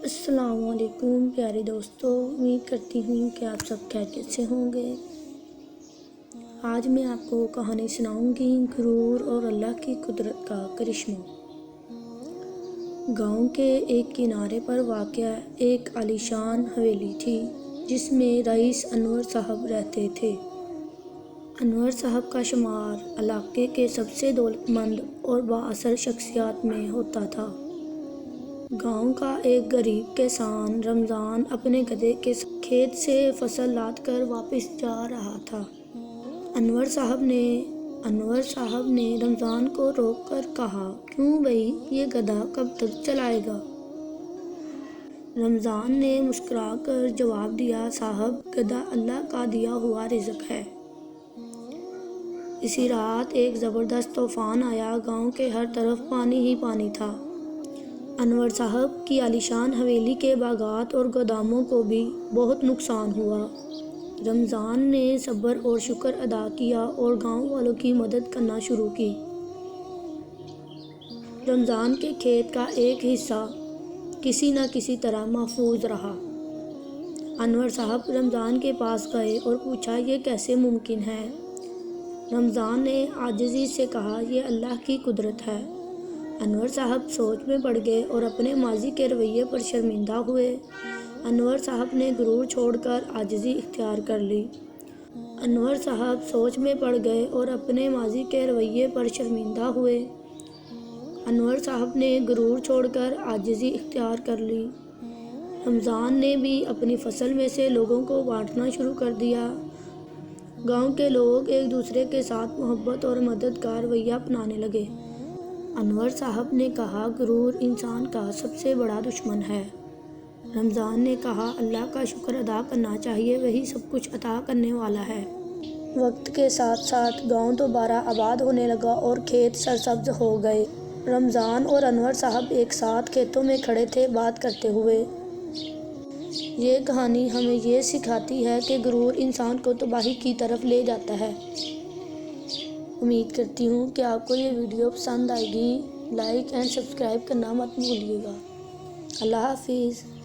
السلام علیکم پیارے دوستو، امید کرتی ہوں کہ آپ سب خیریت سے ہوں گے۔ آج میں آپ کو کہانی سناؤں گی غرور اور اللہ کی قدرت کا کرشمہ۔ گاؤں کے ایک کنارے پر واقع ایک عالیشان حویلی تھی جس میں رئیس انور صاحب رہتے تھے۔ انور صاحب کا شمار علاقے کے سب سے دولت مند اور بااثر شخصیات میں ہوتا تھا۔ گاؤں کا ایک غریب کسان رمضان اپنے گدھے کے ساتھ کھیت سے فصل لاد کر واپس جا رہا تھا۔ انور صاحب نے رمضان کو روک کر کہا، "کیوں بھائی، یہ گدھا کب تک چلائے گا؟" رمضان نے مسکرا کر جواب دیا، "صاحب، گدھا اللہ کا دیا ہوا رزق ہے۔" اسی رات ایک زبردست طوفان آیا۔ گاؤں کے ہر طرف پانی ہی پانی تھا۔ انور صاحب کی عالیشان حویلی کے باغات اور گوداموں کو بھی بہت نقصان ہوا۔ رمضان نے صبر اور شکر ادا کیا اور گاؤں والوں کی مدد کرنا شروع کی۔ رمضان کے کھیت کا ایک حصہ کسی نہ کسی طرح محفوظ رہا۔ انور صاحب رمضان کے پاس گئے اور پوچھا، "یہ کیسے ممکن ہے؟" رمضان نے عاجزی سے کہا، "یہ اللہ کی قدرت ہے۔" انور صاحب سوچ میں پڑ گئے اور اپنے ماضی کے رویے پر شرمندہ ہوئے۔ انور صاحب نے غرور چھوڑ کر عاجزی اختیار کر لی۔ انور صاحب سوچ میں پڑ گئے اور اپنے ماضی کے رویے پر شرمندہ ہوئے۔ انور صاحب نے غرور چھوڑ کر عاجزی اختیار کر لی۔ رمضان نے بھی اپنی فصل میں سے لوگوں کو بانٹنا شروع کر دیا۔ گاؤں کے لوگ ایک دوسرے کے ساتھ محبت اور مدد کا رویہ اپنانے لگے۔ انور صاحب نے کہا، "غرور انسان کا سب سے بڑا دشمن ہے۔" رمضان نے کہا، "اللہ کا شکر ادا کرنا چاہیے، وہی سب کچھ عطا کرنے والا ہے۔" وقت کے ساتھ ساتھ گاؤں دوبارہ آباد ہونے لگا اور کھیت سرسبز ہو گئے۔ رمضان اور انور صاحب ایک ساتھ کھیتوں میں کھڑے تھے، بات کرتے ہوئے۔ یہ کہانی ہمیں یہ سکھاتی ہے کہ غرور انسان کو تباہی کی طرف لے جاتا ہے۔ امید کرتی ہوں کہ آپ کو یہ ویڈیو پسند آئے گی۔ لائک اینڈ سبسکرائب کرنا مت بھولیے گا۔ اللہ حافظ۔